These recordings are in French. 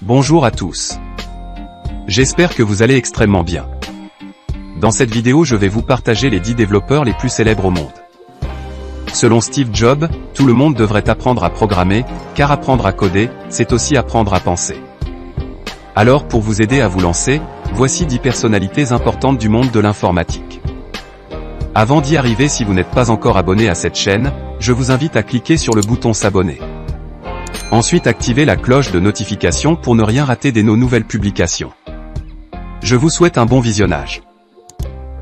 Bonjour à tous. J'espère que vous allez extrêmement bien. Dans cette vidéo, je vais vous partager les 10 développeurs les plus célèbres au monde. Selon Steve Jobs, tout le monde devrait apprendre à programmer, car apprendre à coder, c'est aussi apprendre à penser. Alors pour vous aider à vous lancer, voici 10 personnalités importantes du monde de l'informatique. Avant d'y arriver, si vous n'êtes pas encore abonné à cette chaîne, je vous invite à cliquer sur le bouton s'abonner. Ensuite, activez la cloche de notification pour ne rien rater de nos nouvelles publications. Je vous souhaite un bon visionnage.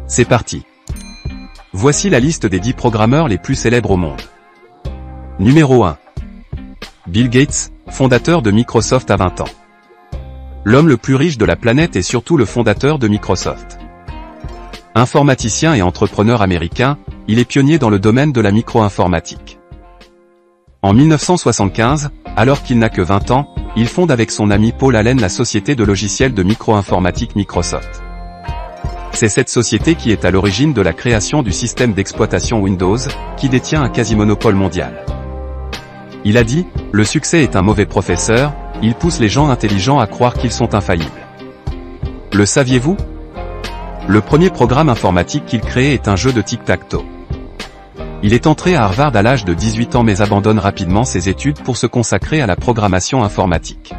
C'est parti. Voici la liste des 10 programmeurs les plus célèbres au monde. Numéro 1. Bill Gates, fondateur de Microsoft à 20 ans. L'homme le plus riche de la planète et surtout le fondateur de Microsoft. Informaticien et entrepreneur américain, il est pionnier dans le domaine de la micro-informatique. En 1975, alors qu'il n'a que 20 ans, il fonde avec son ami Paul Allen la société de logiciels de micro-informatique Microsoft. C'est cette société qui est à l'origine de la création du système d'exploitation Windows, qui détient un quasi-monopole mondial. Il a dit, « Le succès est un mauvais professeur, il pousse les gens intelligents à croire qu'ils sont infaillibles. » Le saviez-vous? Le premier programme informatique qu'il crée est un jeu de tic-tac-toe. Il est entré à Harvard à l'âge de 18 ans mais abandonne rapidement ses études pour se consacrer à la programmation informatique.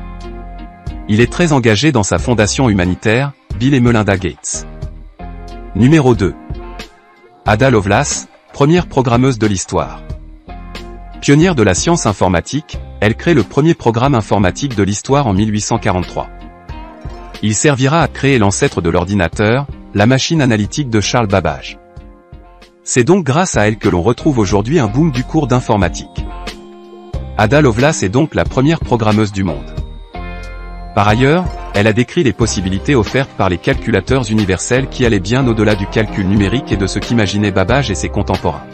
Il est très engagé dans sa fondation humanitaire, Bill et Melinda Gates. Numéro 2. Ada Lovelace, première programmeuse de l'histoire. Pionnière de la science informatique, elle crée le premier programme informatique de l'histoire en 1843. Il servira à créer l'ancêtre de l'ordinateur, la machine analytique de Charles Babbage. C'est donc grâce à elle que l'on retrouve aujourd'hui un boom du cours d'informatique. Ada Lovelace est donc la première programmeuse du monde. Par ailleurs, elle a décrit les possibilités offertes par les calculateurs universels qui allaient bien au-delà du calcul numérique et de ce qu'imaginaient Babbage et ses contemporains.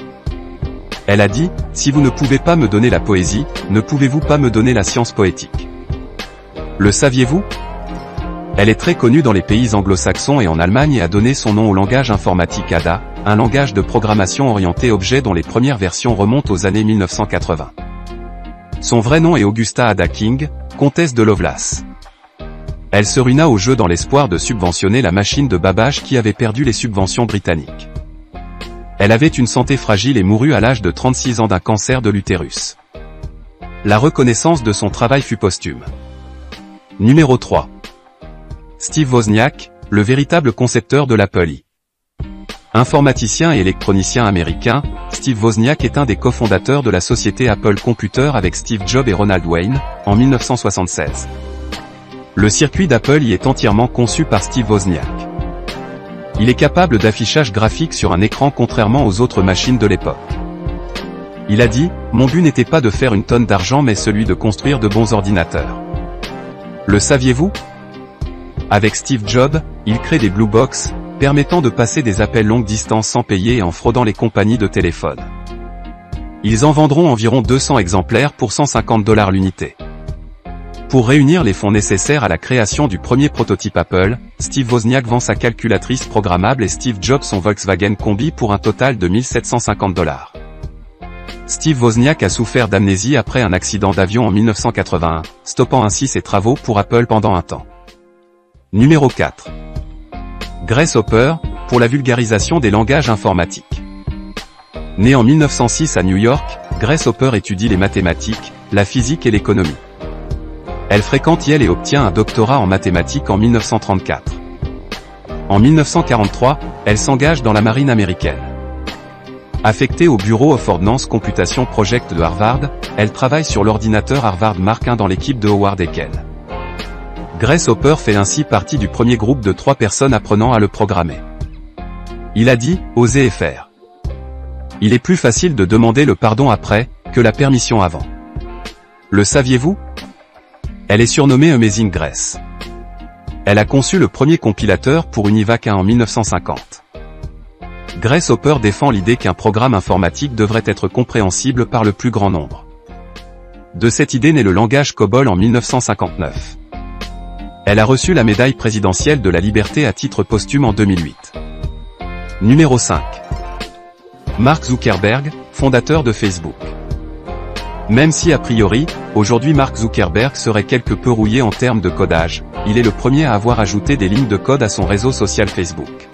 Elle a dit, « Si vous ne pouvez pas me donner la poésie, ne pouvez-vous pas me donner la science poétique ?» Le saviez-vous? Elle est très connue dans les pays anglo-saxons et en Allemagne et a donné son nom au langage informatique Ada, un langage de programmation orienté objet dont les premières versions remontent aux années 1980. Son vrai nom est Augusta Ada King, comtesse de Lovelace. Elle se runa au jeu dans l'espoir de subventionner la machine de Babbage qui avait perdu les subventions britanniques. Elle avait une santé fragile et mourut à l'âge de 36 ans d'un cancer de l'utérus. La reconnaissance de son travail fut posthume. Numéro 3. Steve Wozniak, le véritable concepteur de l'Apple I. Informaticien et électronicien américain, Steve Wozniak est un des cofondateurs de la société Apple Computer avec Steve Jobs et Ronald Wayne, en 1976. Le circuit d'Apple I est entièrement conçu par Steve Wozniak. Il est capable d'affichage graphique sur un écran contrairement aux autres machines de l'époque. Il a dit, « Mon but n'était pas de faire une tonne d'argent mais celui de construire de bons ordinateurs. » Le saviez-vous? Avec Steve Jobs, il crée des Blue Box, permettant de passer des appels longue distance sans payer et en fraudant les compagnies de téléphone. Ils en vendront environ 200 exemplaires pour $150 l'unité. Pour réunir les fonds nécessaires à la création du premier prototype Apple, Steve Wozniak vend sa calculatrice programmable et Steve Jobs son Volkswagen Combi pour un total de $1750. Steve Wozniak a souffert d'amnésie après un accident d'avion en 1981, stoppant ainsi ses travaux pour Apple pendant un temps. Numéro 4. Grace Hopper, pour la vulgarisation des langages informatiques. Née en 1906 à New York, Grace Hopper étudie les mathématiques, la physique et l'économie. Elle fréquente Yale et obtient un doctorat en mathématiques en 1934. En 1943, elle s'engage dans la marine américaine. Affectée au Bureau of Ordnance Computation Project de Harvard, elle travaille sur l'ordinateur Harvard Mark I dans l'équipe de Howard Ekel. Grace Hopper fait ainsi partie du premier groupe de 3 personnes apprenant à le programmer. Il a dit, « Osez faire. Il est plus facile de demander le pardon après, que la permission avant. » Le saviez-vous? Elle est surnommée Amazing Grace. Elle a conçu le premier compilateur pour Univac 1 en 1950. Grace Hopper défend l'idée qu'un programme informatique devrait être compréhensible par le plus grand nombre. De cette idée naît le langage COBOL en 1959. Elle a reçu la médaille présidentielle de la liberté à titre posthume en 2008. Numéro 5. Mark Zuckerberg, fondateur de Facebook. Même si a priori, aujourd'hui Mark Zuckerberg serait quelque peu rouillé en termes de codage, il est le premier à avoir ajouté des lignes de code à son réseau social Facebook.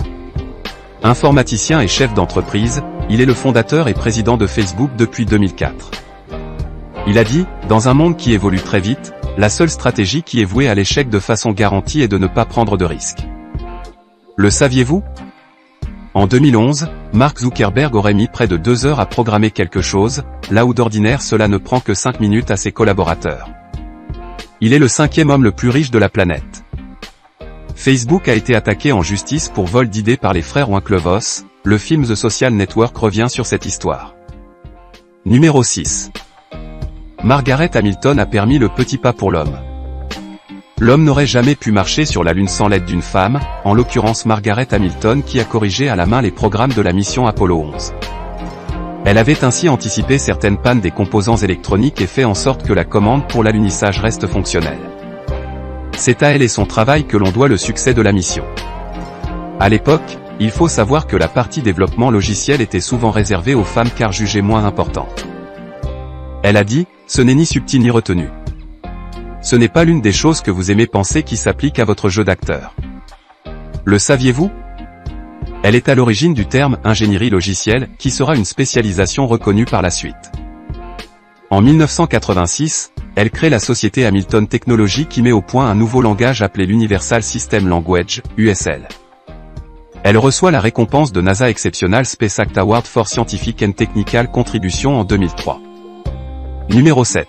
Informaticien et chef d'entreprise, il est le fondateur et président de Facebook depuis 2004. Il a dit, dans un monde qui évolue très vite, la seule stratégie qui est vouée à l'échec de façon garantie est de ne pas prendre de risques. Le saviez-vous ? En 2011, Mark Zuckerberg aurait mis près de 2 heures à programmer quelque chose, là où d'ordinaire cela ne prend que 5 minutes à ses collaborateurs. Il est le 5e homme le plus riche de la planète. Facebook a été attaqué en justice pour vol d'idées par les frères Winklevoss, le film The Social Network revient sur cette histoire. Numéro 6. Margaret Hamilton a permis le petit pas pour l'homme. L'homme n'aurait jamais pu marcher sur la Lune sans l'aide d'une femme, en l'occurrence Margaret Hamilton qui a corrigé à la main les programmes de la mission Apollo 11. Elle avait ainsi anticipé certaines pannes des composants électroniques et fait en sorte que la commande pour l'alunissage reste fonctionnelle. C'est à elle et son travail que l'on doit le succès de la mission. À l'époque, il faut savoir que la partie développement logiciel était souvent réservée aux femmes car jugée moins importante. Elle a dit, ce n'est ni subtil ni retenu. Ce n'est pas l'une des choses que vous aimez penser qui s'applique à votre jeu d'acteur. Le saviez-vous ? Elle est à l'origine du terme « ingénierie logicielle » qui sera une spécialisation reconnue par la suite. En 1986, elle crée la société Hamilton Technology qui met au point un nouveau langage appelé l'Universal System Language, USL. Elle reçoit la récompense de NASA Exceptional Space Act Award for Scientific and Technical Contribution en 2003. Numéro 7.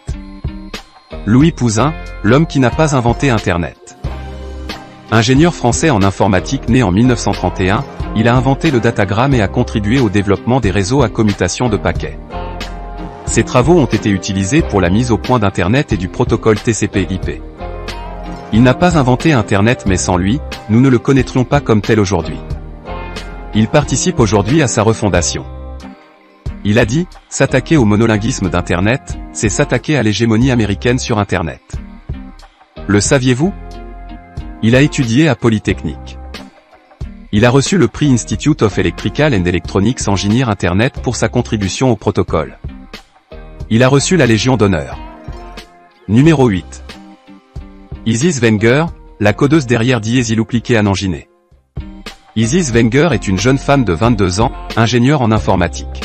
Louis Pouzin, l'homme qui n'a pas inventé Internet. Ingénieur français en informatique né en 1931, il a inventé le datagramme et a contribué au développement des réseaux à commutation de paquets. Ses travaux ont été utilisés pour la mise au point d'Internet et du protocole TCP/IP. Il n'a pas inventé Internet mais sans lui, nous ne le connaîtrions pas comme tel aujourd'hui. Il participe aujourd'hui à sa refondation. Il a dit, s'attaquer au monolinguisme d'Internet, c'est s'attaquer à l'hégémonie américaine sur Internet. Le saviez-vous ? Il a étudié à Polytechnique. Il a reçu le prix Institute of Electrical and Electronics Engineer Internet pour sa contribution au protocole. Il a reçu la Légion d'honneur. Numéro 8. Isis Wenger, la codeuse derrière Diésiloupliqué à Nanginé. Isis Wenger est une jeune femme de 22 ans, ingénieure en informatique.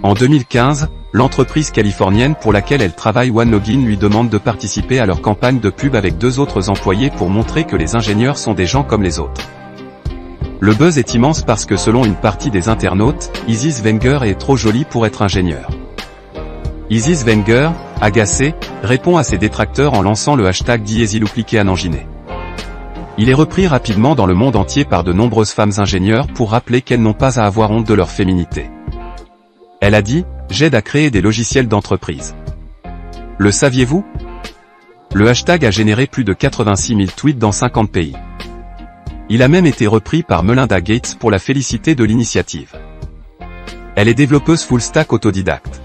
En 2015, l'entreprise californienne pour laquelle elle travaille OneLogin lui demande de participer à leur campagne de pub avec 2 autres employés pour montrer que les ingénieurs sont des gens comme les autres. Le buzz est immense parce que selon une partie des internautes, Isis Wenger est trop jolie pour être ingénieure. Isis Wenger, agacée, répond à ses détracteurs en lançant le hashtag Diésiloupliqué à Nanginé. Il est repris rapidement dans le monde entier par de nombreuses femmes ingénieures pour rappeler qu'elles n'ont pas à avoir honte de leur féminité. Elle a dit, j'aide à créer des logiciels d'entreprise. Le saviez-vous ? Le hashtag a généré plus de 86 000 tweets dans 50 pays. Il a même été repris par Melinda Gates pour la féliciter de l'initiative. Elle est développeuse full-stack autodidacte.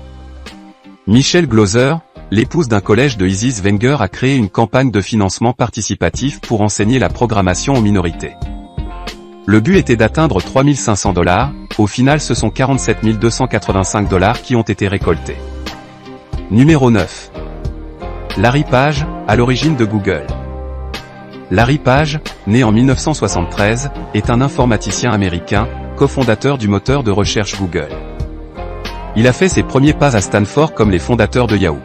Michelle Glauser, l'épouse d'un collège de Isis Wenger a créé une campagne de financement participatif pour enseigner la programmation aux minorités. Le but était d'atteindre 3 500 $, au final ce sont 47 285 $ qui ont été récoltés. Numéro 9. Larry Page, à l'origine de Google. Larry Page, né en 1973, est un informaticien américain, cofondateur du moteur de recherche Google. Il a fait ses premiers pas à Stanford comme les fondateurs de Yahoo.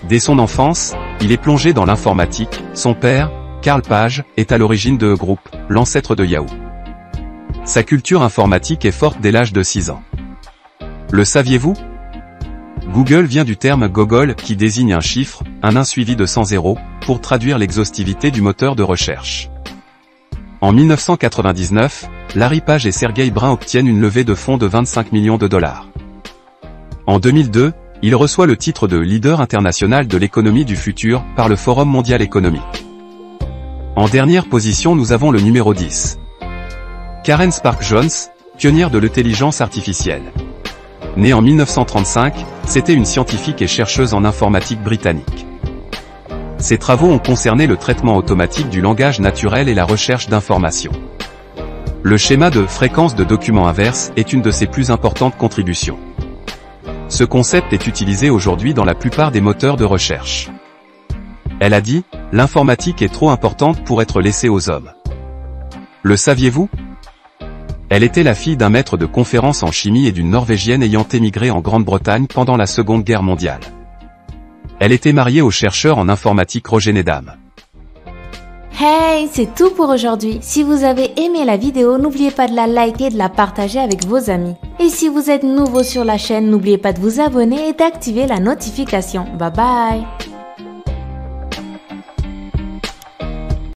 Dès son enfance, il est plongé dans l'informatique, son père, Carl Page, est à l'origine de E-Group, l'ancêtre de Yahoo. Sa culture informatique est forte dès l'âge de 6 ans. Le saviez-vous ? Google vient du terme Gogol qui désigne un chiffre, un 1 suivi de 100 zéros, pour traduire l'exhaustivité du moteur de recherche. En 1999, Larry Page et Sergey Brin obtiennent une levée de fonds de 25 millions $. En 2002, il reçoit le titre de leader international de l'économie du futur par le Forum mondial économique. En dernière position nous avons le numéro 10. Karen Spark-Jones, pionnière de l'intelligence artificielle. Née en 1935, c'était une scientifique et chercheuse en informatique britannique. Ses travaux ont concerné le traitement automatique du langage naturel et la recherche d'informations. Le schéma de fréquence de documents inverse est une de ses plus importantes contributions. Ce concept est utilisé aujourd'hui dans la plupart des moteurs de recherche. Elle a dit, l'informatique est trop importante pour être laissée aux hommes. Le saviez-vous? Elle était la fille d'un maître de conférences en chimie et d'une Norvégienne ayant émigré en Grande-Bretagne pendant la Seconde Guerre mondiale. Elle était mariée au chercheur en informatique Roger Needham. Hey, c'est tout pour aujourd'hui. Si vous avez aimé la vidéo, n'oubliez pas de la liker et de la partager avec vos amis. Et si vous êtes nouveau sur la chaîne, n'oubliez pas de vous abonner et d'activer la notification. Bye bye!